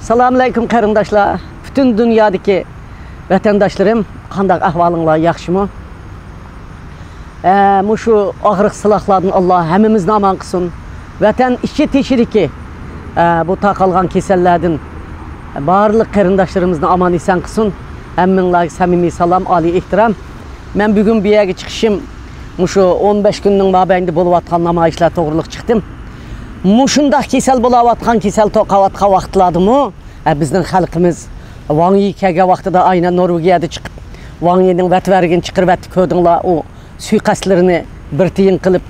Assalamu alaikum qarindoshlar. Bütün dünyadaki vatandaşlarım, qanday ahvalinglar, yaxshimi? Mushu og'riq silahlardan Allah hammamizni aman qilsin. Vatan ichi teshiriki bu taqalgan kasallardan barliq qarindoshlarimizni aman eson qilsin. Hammanglarga samimiy salom, oliy ehtirom. Men bugun bu yerga chiqishim mushu 15 kunning mobaynida bo'layotgan namoyishlar to'g'riliq chiqdim. Mushundaq kasal bo'layotgan kasal to'qayotgan vaqtlardimi? Bizning xalqimiz Wang Yi kelgan vaqtida aynan Norvegiyada chiqib, Wang Yining vatvarigini chiqirib ko'rdinglar, o suiqasdlarini bir tiyin qilib,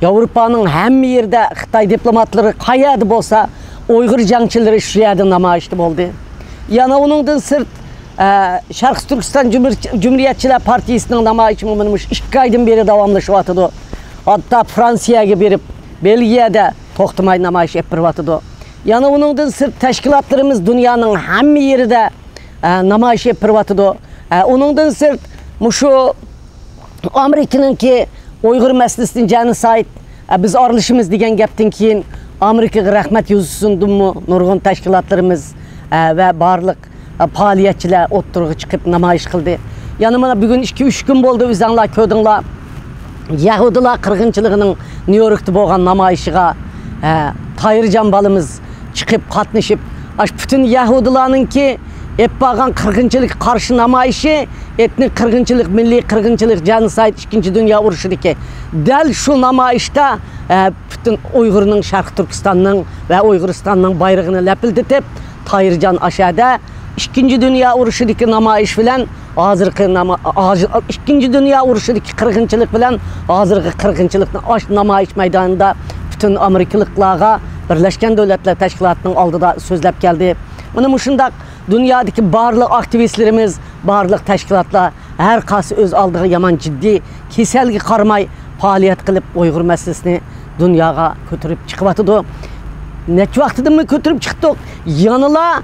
Yevropaning hamma yerda Xitoy diplomatlari qayerda bo'lsa, Uyg'ur jangchilari shu yerda namoyishda bo'ldi. Yana uningdan sirt Sharq Turkiston Cumhuriyetçiler Partiyasining namoyishi mana shu 2 oydan beri davomlashyapti. Hatta Fransiyaga berib, Belgiyada to'xtamay namoyish olib beryapti. Yana uningdan sirt tashkilotlarimiz dunyoning hamma yerida namoyish olib beryapti. Uningdan sirt mushu Amerikaningki Uyg'ur masalasining genocide biz aralashimiz degan gapdan keyin Amerikaga rahmat yozsundimmi nurg'un tashkilotlarimiz va barliq faoliyatchilar o'ttirg'i chiqib namoyish qildi. Yana mana bugun 2-3 kun bo'ldi, o'zinglar ko'rdinglar. Yahudilar qirg'inchiligining New Yorkda bo'lgan namoyishiga Tayirjon balimiz chiqib qatnashib, bütün Yahudilarningki eppagan qirg'inchilik qarshi namoyishi, etnik qirg'inchilik, milliy qirg'inchilik, genocide 2-Dünya urushidagi dal shu namoyishda bütün Uyg'urning Sharq Turkistonning va Uyg'uristonning bayrog'ini lapildatib, Tayirjon aşağıda 2-Dünya urushidagi namoyish bilan hozirgi 2-Dünya urushidagi qirg'inchilik bilan hozirgi qirg'inchilikni osh namoyish maydonida bütün Amerikaliklarga Birleşken Devletler Teşkilatı'nın oldida so'zlab keldi. Mana mushundaq dunyodagi barliq aktivistlarimiz, barliq tashkilotlar har qaysi o'z oldiga yomon jiddiy kasalga qaramay faoliyat qilib Uyg'ur masalasini dunyoga ko'tarib chiqyapti. Necha vaqtidan ko'tarib chiqdik. Yanıla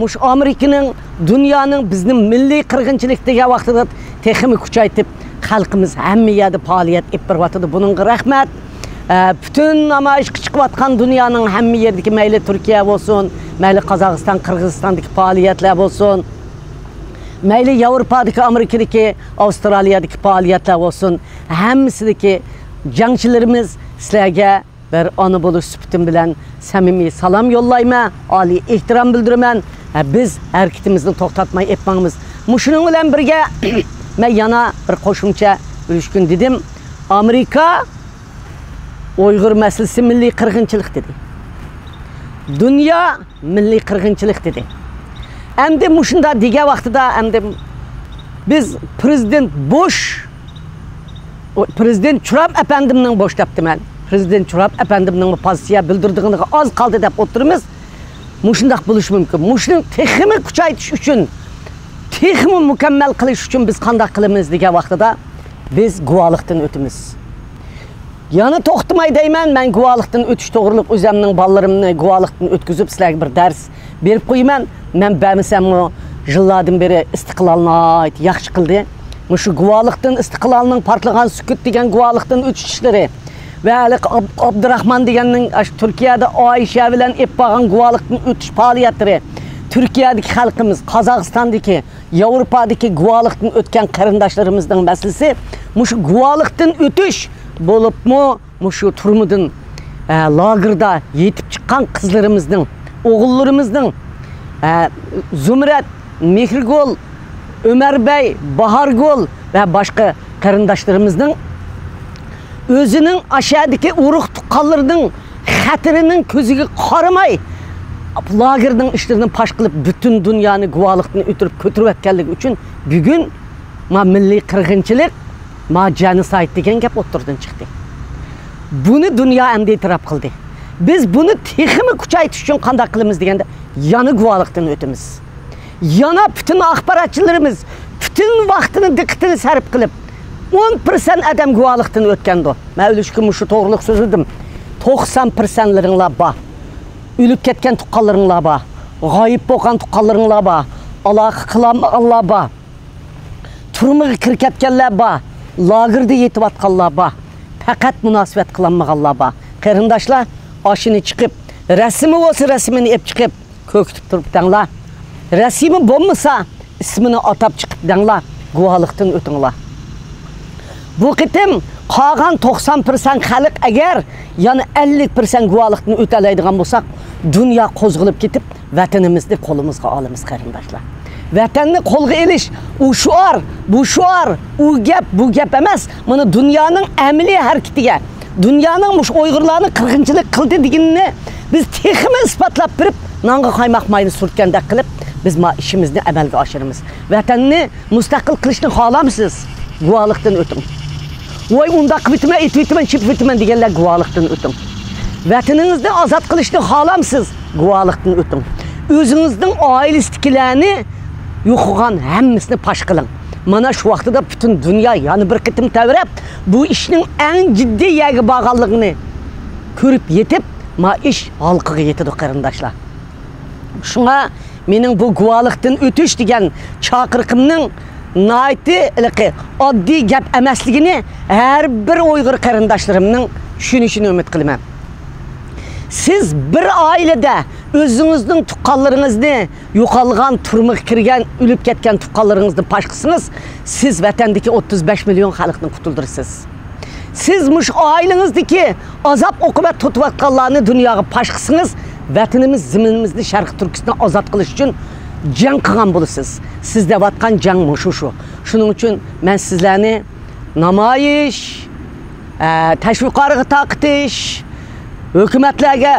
mush Amerikaning, dunyoning bizning milliy qirg'inchilik degan vaqtida texnik kuchaytib, xalqimiz hamma yerda faoliyat olib beryapti. Buningga rahmat. Bütün namoyish chiqayotgan dunyoning hamma yerdagi mayli Turkiya bo'lsin, mayli Qozog'iston, Qirg'izistondagi faoliyatlar bo'lsin, mayli Yevropadagi, Amerikadagi, Avstraliyadagi faoliyatlar bo'lsin, hammasidagi jangchilarimiz sizlarga bir ona bo'lish suhbatim bilan samimiy salom yo'llayman, oliy ehtirom bildiraman. Biz harakatimizni to'xtatmay etmamiz. Mushuning bilan birga men yana bir qo'shimcha bo'lishgun dedim. Amerika Uyg'ur masalasi milliy qirg'inchilik dedi. Dunyo milliy qirg'inchilik dedi. Endi mushunda degan vaqtida endi biz Prezident Bush, Prezident Trump efendimning boshlabdiman. Prezident Trump efendimning pozitsiya bildirdigini az qoldi deb o'tirimiz. Mushundaq bo'lishi mumkin. Mushuni texnik kuchaytirish uchun, texnik mukammal qilish uchun biz qanday qilamiz degan vaqtida biz guvohlikdan o'tamiz. Yana to'xtamay deyman, men guvohlikdan o'tish to'g'riliq o'zimning bolallarimni guvohlikdan o'tkazib sizlarga bir dars berib qo'yaman. Men bamisam yillardan beri istiqlolni yaxshi qildi. Mushu guvohlikdan istiqlolning portlagan sukut degan guvohlikdan o'tishlari va Abdurahmon deganning Turkiyada Oysha bilan eppagan guvohlikdan o'tish faoliyatlari, Turkiyadagi xalqimiz, Qozog'istondagi, Yevropadagi guvohlikdan o'tgan qarindoshlarimizning masalasi mushu guvohlikdan o'tish bo'libmi, mushu turmudan lagerda yetib chiqqan qizlarimizning, o'g'illarimizning Zumrat, Mehrigul, Ömerbey, Bahargul va boshqa qarindoshlarimizning o'zining aşağıdaki urug' tuqqanlarining xatirining ko'ziga qaramay lagerning ishlarini pash qilib butun dunyoni guvohlikdan o'tirib ko'tarayotganligi uchun bugun milliy qirg'inchilik, genocide degan gap o'ttirdan chiqdi. Buni dunyo endi e'tirof qildi. Biz buni texnik kuchaytirish uchun qanday qilamiz deganda yana guvohlikdan o'tamiz. Yana bütün axborotchilarimiz bütün vaqtini, diqqatini sarf qilib 10% adam guvohlikdan o'tgandi. Men o'lishkim shu to'g'riliq so'zladim. 90%laringlar bor. O'lib ketgan tuqqanlaringlar bor. G'oyib bo'lgan tuqqanlaringlar bor. Aloqa qilganlar bor. Turmuga kirib ketganlar bor. Lagerda yetayotganlar bor. Faqat munosabat qilinmaganlar bor. Qarindoshlar, oshini chiqib, rasmi bo'lsa rasmini olib chiqib köktüp turup dаңla. Rasimi bolmasa ismini atap çıkıp dаңla. Guvalıqtın ötüңla. Bu qitim qalan 90% xalq agar yani 50% guvalıqtın ötəlaydigan bolsaq, dünya qozğulup ketip vatanimizni qo'limizga olamiz qarindoshlar. Vatanni qo'lga elish, u şuar, bu şuar, u gap, bu gap emas. Mana dunyoning amaliy harakatiga, dunyoning mush Uyg'urlarni qirg'inchilik qildi deganini biz texmi isbotlab berib, nonga qaymoq mayni surtgandek qilib, biz ishimizni amalga oshiramiz. Vatanni mustaqil qilishni xohlamisiz? Guvalıqdan o'ting. Voy unda qilibman, etibman, chipibman deganlar guvalıqdan o'ting. Vatanınızda azat qilishni xohlamsiz? Guvalıqdan o'ting. O'zingizning oilasidagilarni yo'qolgan hammasini pash qiling. Mana shu vaqtida butun dunyo yani bir qitim tavrab bu ishning eng jiddiy yagi borganligini ko'rib yetib, ma ish halqiga yetadi qarindoshlar. Shunga mening bu guvalıqdan o'tish degan chaqiriqimning nayti oddiy gap emasligini har bir Uyg'ur qarindoshlarimning tushunishini umid qilaman. Siz bir ailede özünüzün tuqqanlarınızı, yo'qolgan, turmuş kirgan, ölüp ketgan tuqqanlarınızı paşqısınız. Siz vatandaki 35 milyon xalqni qutuldursiz. Siz mush ailenizdeki azap okubat tutvatqanlarını dunyoga paşqısınız. Vatanimiz, ziminimizni Sharq Turkistondan azat qilish uchun jang qilgan bo'lasiz. Siz devatgan jang shu. Shuning uchun men sizlarni namoyish, tashviqlarga taqtish, hükümetlerge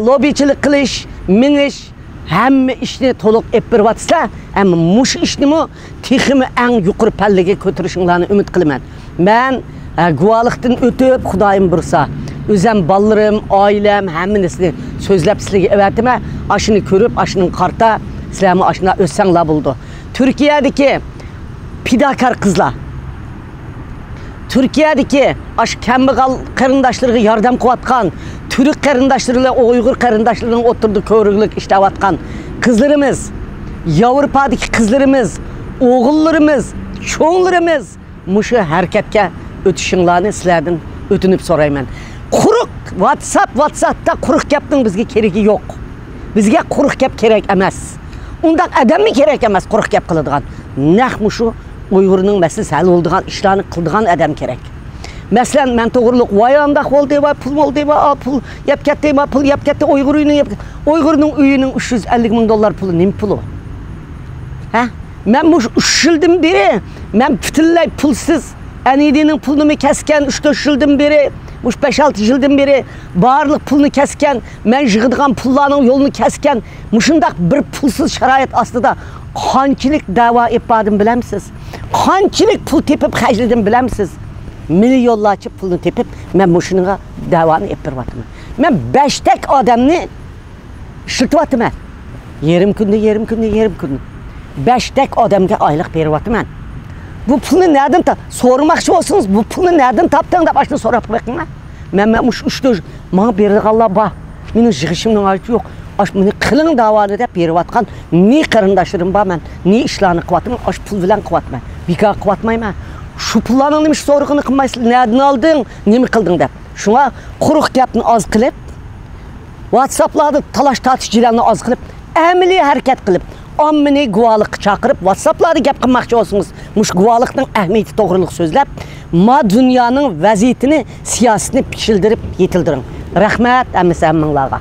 lobiçilik qilish, minish, hamma ishni to'liq ep beryapsizlar, ammo mush ishni texmi eng yuqori pallaga ko'tarishinglarni umid qilaman. Men guvalıqdan o'tib, Xudoyim bursa, o'zim balllarım, oilam, hammasini so'zlab sizlarga evatime, ashini ko'rib, ashining qarta sizlarni ashina o'ssanglar bo'ldi. Turkiyadagi pidakar qizlar, Türkiye'deki aş kambag'al qarindoshlarga yordam qilayotgan, Türk qarindoshlarga Uyg'ur qarindoshlarning o'tirdi ko'riklik ishlayotgan qizlarimiz, Yevropadagi qizlarimiz, o'g'illarimiz, cho'nglarimiz mushu harakatga o'tishinglarni sizlardan o'tinib so'rayman. Quruq WhatsApp'da quruq gapning bizga keragi yo'q. Bizga quruq gap kerak emas. Undaq odammi kerak emas quruq gap qiladigan. Naq mushu Uyg'urning masalasi hal bo'ladigan ishlarni qiladigan odam kerak. Masalan, men to'g'riliq voyandaq bo'ldi va pul bo'ldi va pul yap ketdi Uyg'urning uyining 350 ming dollar puli nima puli? Ha? Men mush 3 yildan beri men butunlay pulsiz anidining pulini kesgan 3-4 yildan beri, mush 5-6 yildan beri barliq pulni kesgan, men yig'adigan pullarning yo'lini kesgan, mushundaq bir pulsiz sharoit ostida qanchalik da'vo etdim bilamsiz? Qanchalik pul tepib xajladim bilamsiz? Milyonlarcha pulni tepib men mushunga da'voni etib beryapman. Men 5 tak odamni ishlatyapman. Yerim kunni. 5 tak odamga oylik beryapman. Bu pulni nereden so'ramoqchi bo'lsangiz, bu pulni nereden topding deb ashni so'rab qo'yinglar. Men mush 3-4 menga berganlar bor. Mening yig'ishimning ayti yo'q. Aş meni qiling davoni deb beryapgan ne qarindoshlarim bor men, ne ishlarni qilyapman, ash pul bilan qilyapman. Bekor qilyapmayman. Shu pullarning nima so'rig'ini qilmaysiz, nereden olding, nima qilding deb. Shunga quruq gapni oz qilib, WhatsApp'larda talash tortishchilarni oz qilib, amaliy harakat qilib, ommani guvohlikqa chaqirib, WhatsApp'larda gap qilmoqchi bo'lsangiz, mush guvohlikning ahamiyati to'g'riliq so'zlab, ma dunyoning vaziyatini, siyosatini pishildirib yetildiring. Rahmat, hammanglarga.